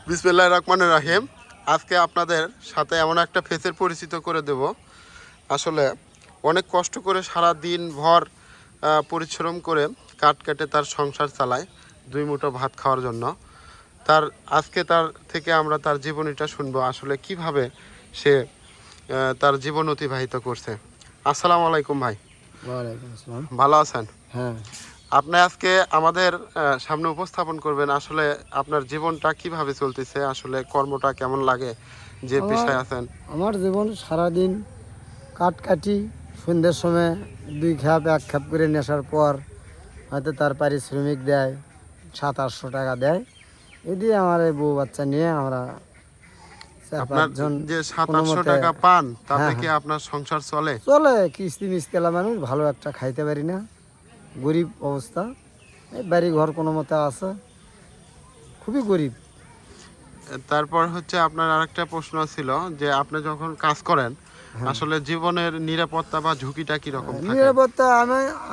বিসমিল্লাহির রহমানির রহিম। আজকে আপনাদের সাথে এমন একটা ফেসের পরিচিত করে দেব। আসলে অনেক কষ্ট করে সারা দিন ভর পরিশ্রম করে কাঠ কেটে তার সংসার চালায় দুই মুঠো ভাত খাওয়ার জন্য। আজকে তার থেকে আমরা তার জীবনীটা শুনবো, আসলে কিভাবে সে তার জীবন অতিবাহিত করছে। আসসালামু আলাইকুম ভাই। ওয়ালাইকুম আসসালাম। ভালো আছেন? হ্যাঁ, আপনি আজকে আমাদের সামনে উপস্থাপন করবেন আসলে আপনার জীবনটা কিভাবে চলতেছে, আসলে কর্মটা কেমন লাগে, যে পেশায় আছেন। আমার জীবন সারাদিন কাঠ কাটি, সন্ধ্যের সময় 2 খ্যাপ 1 খ্যাপ করে নেশার পর হয়তো তার পারিশ্রমিক দেয় 700-800 টাকা দেয়। এই দিয়ে আমার এই বউ বাচ্চা নিয়ে আমরা আপনার 4-5 জন যে কোনো 700-800 মতে টাকা পান তাতে হ্যাঁ, কি আপনার সংসার চলে? চলে। কিস্তি মিস্কেলা মানুষ, ভালো একটা খাইতে পারি না, গরিব অবস্থা। এই বাড়ি ঘর কোনো মতে আছে, খুবই গরিব। তারপর হচ্ছে আপনার আরেকটা প্রশ্ন ছিল যে আপনি যখন কাজ করেন আসলে জীবনের নিরাপত্তা বা ঝুঁকিটা কি রকম থাকে? নিরাপত্তা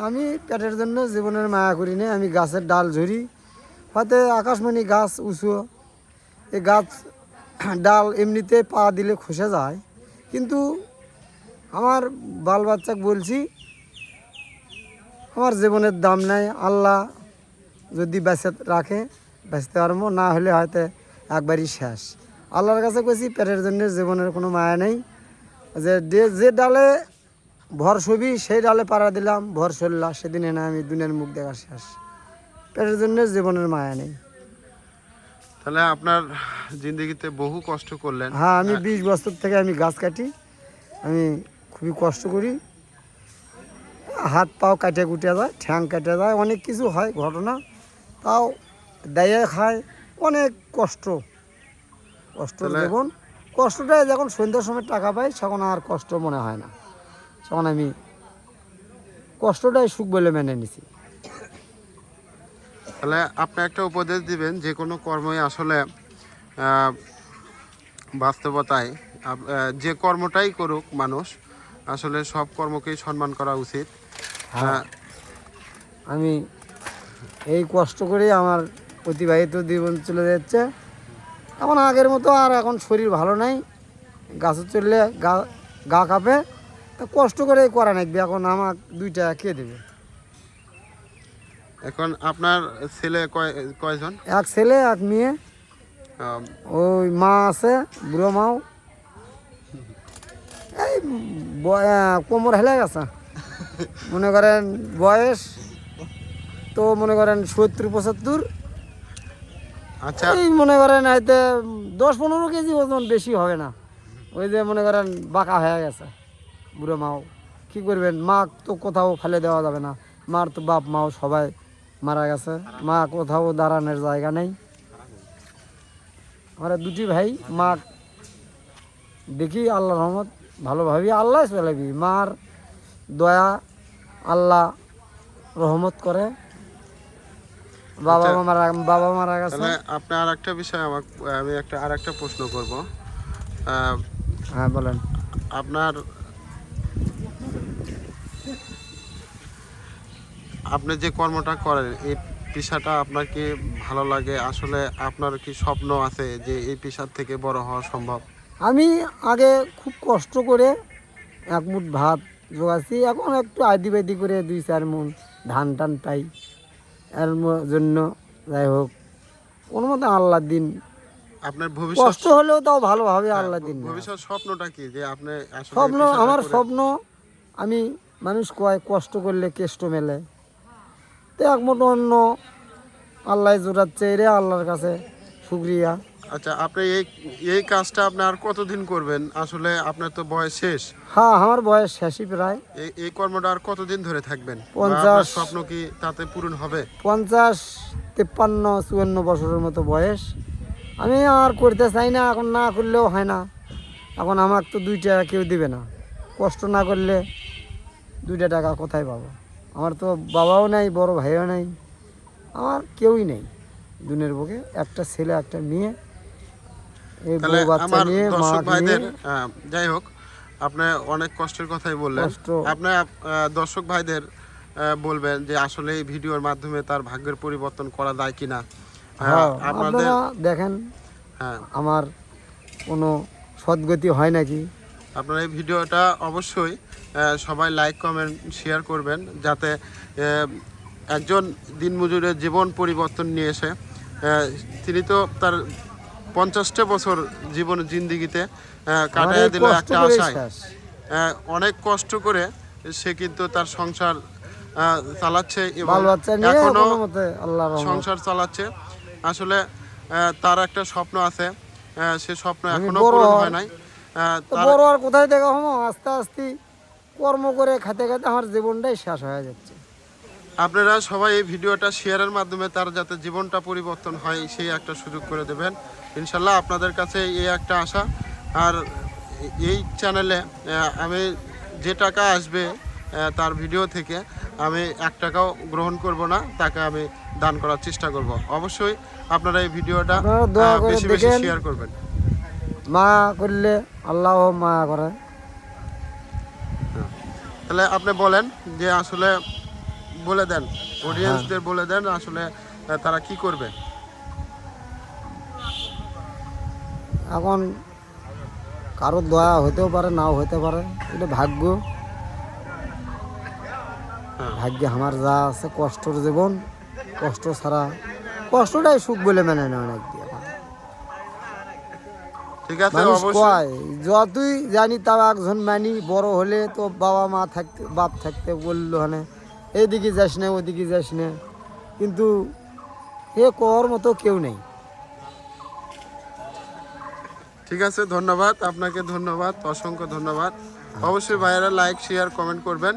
আমি পেটের জন্য জীবনের মায়া করি না। আমি গাছের ডাল ঝরি, হয়তো আকাশমণি গাছ উঁচু, এই গাছ ডাল এমনিতে পা দিলে খসে যায়, কিন্তু আমার বাল বাচ্চাকে বলছি আমার জীবনের দাম নাই। আল্লাহ যদি বেঁচে রাখে বেঁচতে পারবো, না হলে হয়তো একবারই শেষ। আল্লাহর কাছে কইছি পেটের জন্য জীবনের কোনো মায়া নেই। যে ডালে ভর ছবি সেই ডালে পাড়া দিলাম, ভর সরলা সেদিনে না আমি দুনিয়ার মুখ দেখা শেষ। পেটের জন্য জীবনের মায়া নেই। তাহলে আপনার জিন্দগিতে বহু কষ্ট করলেন। হ্যাঁ, আমি 20 বছর থেকে আমি গাছ কাটি, আমি খুবই কষ্ট করি। হাত পাও কাটে কুটে যায়, ঠ্যাং কেটে যায়, অনেক কিছু হয় ঘটনা, তাও দেয় খায়। অনেক কষ্টর জীবন। কষ্টটাই যখন সন্ধ্যার সময় টাকা পাই তখন আর কষ্ট মনে হয় না, তখন আমি কষ্টটাই সুখ বলে মেনে নিছি। তাহলে আপনি একটা উপদেশ দিবেন, যে কোনো কর্মই আসলে আহ, বাস্তবতায় যে কর্মটাই করুক মানুষ, আসলে সব কর্মকেই সম্মান করা উচিত। হ্যাঁ, আমি এই কষ্ট করে আমার অতিবাহিত জীবন চলে যাচ্ছে। এখন আগের মতো আর এখন শরীর ভালো নাই, গাছে চললে গা কাঁপে, তা কষ্ট করে করা নাকবে। এখন আমার 2 টাকা কে দেবে? এখন আপনার ছেলে কয়জন? এক ছেলে এক মেয়ে। আহ, ওই মা আছে, বুড়ো মাও, এই কোমর হেলে গেছে। মনে করেন বয়স তো মনে করেন 70-75। আচ্ছা, এই মনে করেন হয়তো 10-15 কেজি ওজন, বেশি হবে না। ওই যে মনে করেন বাঁকা হয়ে গেছে বুড়ো মাও। কী করবেন, মা তো কোথাও ফেলে দেওয়া যাবে না। মার তো বাপ মাও সবাই মারা গেছে, মা কোথাও দাঁড়ানোর জায়গা নেই। আমরা 2টি ভাই, মা দেখি আল্লাহ রহমত ভালোভাবে আল্লাহ চালাবি, মার দয়া আল্লাহ রহমত করে। বাবা মারা গেছে। তাহলে আপনি আর একটা বিষয় আমি আর একটা প্রশ্ন করব। হ্যাঁ, বলেন। আপনার আপনি যে কর্মটা করেন এই পেশাটা আপনার কি ভালো লাগে? আসলে আপনার কি স্বপ্ন আছে যে এই পেশার থেকে বড় হওয়া সম্ভব? আমি আগে খুব কষ্ট করে 1 মুঠ ভাত জোগাচ্ছি, এখন একটু আদি করে 2-4 মণ ধান টান পাই। এর জন্য যাই হোক কোনো মতে আল্লাহ দিন, আপনার ভবিষ্যৎ কষ্ট হলেও তাও ভালোভাবে আল্লাহ দিন। ভবিষ্যৎ স্বপ্নটা কি, যে আপনি আসলে এই স্বপ্ন, পেশাটা আমার করে? স্বপ্ন, আমি মানুষ কয় কষ্ট করলে কেষ্ট মেলে, তো এক মুঠো অন্য আল্লাহ জোটাচ্ছে, রে আল্লাহর কাছে শুক্রিয়া। আচ্ছা, আপনি এই কাজটা আপনি আর কতদিন করবেন? আসলে আপনার তো বয়স শেষ। হ্যাঁ, আমার বয়স শেষই প্রায়। এই কর্মটা আর কতদিন ধরে থাকবেন? বা 50, আপনার স্বপ্ন কি তাতে পূরণ হবে? 50, 53, 54 বছরের মতো বয়স। আমি আর করতে চাই না, এখন না করলেও হয় না। এখন আমার তো 2 টাকা কেউ দিবে না, কষ্ট না করলে 2 টাকা কোথায় পাবো? আমার তো বাবাও নাই, বড় ভাইও নাই, আমার কেউই নেই দুনিয়ার বুকে। একটা ছেলে একটা মেয়ে, এই তাহলে বউ বাচ্চা আমার নিয়ে, মা দর্শক নিয়ে ভাইদের যাই হোক, আপনি অনেক কষ্টের কথাই বললেন। কষ্ট। আপনার দর্শক ভাইদের বলবেন যে আসলে এই ভিডিওর মাধ্যমে তার ভাগ্যের পরিবর্তন করা যায় কিনা। হ্যাঁ, আপনাদের আপনারা দেখেন। হ্যাঁ, আমার কোনো সদ্গতি হয় নাকি। আপনারা এই ভিডিওটা অবশ্যই সবাই লাইক কমেন্ট শেয়ার করবেন, যাতে একজন দিনমজুরের জীবন পরিবর্তন নিয়ে এসে তিনি তো তার 50টা বছর জীবন জিন্দিগিতে কাটায় দিল কষ্ট একটা করে আশায়। শেষ। অনেক কষ্ট করে সে কিন্তু তার সংসার চালাচ্ছে এবং বাল বাচ্চা নিয়ে এখনো কোনো মতে আল্লাহর রহমত। সংসার চালাচ্ছে। আসলে তার একটা স্বপ্ন আছে, সে স্বপ্ন আমি এখনো বড় পূরণ হই। হয় নাই। তো তার বড় আর কোথায় দেখা হবো, আস্তে আস্তে কর্ম করে খেতে খেতে আমার জীবনটাই শেষ হয়ে যাচ্ছে। আপনারা সবাই এই ভিডিওটা শেয়ারের মাধ্যমে তার যাতে জীবনটা পরিবর্তন হয় সেই একটা সুযোগ করে দেবেন। ইনশাল্লাহ আপনাদের কাছে এই একটা আশা। আর এই চ্যানেলে আমি যে টাকা আসবে তার ভিডিও থেকে আমি 1 টাকাও গ্রহণ করব না, তাকে আমি দান করার চেষ্টা করব। অবশ্যই আপনারা এই ভিডিওটা আপনারা দয়া করে বেশি বেশি দেখেন। শেয়ার করবেন। মা করলে আল্লাহ মায়া করে। তাহলে আপনি বলেন যে আসলে বলে দেন, অডিয়েন্সদের বলে দেন আসলে তারা কি করবে। এখন কারো দয়া হতেও পারে, নাও হতে পারে, এটা ভাগ্য। হ্যাঁ। ভাগ্যে আমার যা আছে, কষ্টর জীবন, কষ্ট ছাড়া, কষ্টটাই সুখ বলে মেনে নেয় অনেক দিয়ে। ঠিক আছে, মানুষ অবশ্যই। কয় যতই জানি তাও একজন মানি, বড় হলে তো বাবা মা থাকতে, বাপ থাকতে বললো মানে এইদিকে যাস না ওইদিকে যাস না, কিন্তু এ কর মতো কেউ নেই। ঠিক আছে, ধন্যবাদ আপনাকে, ধন্যবাদ, অসংখ্য ধন্যবাদ। অবশ্যই ভাইয়েরা লাইক শেয়ার কমেন্ট করবেন।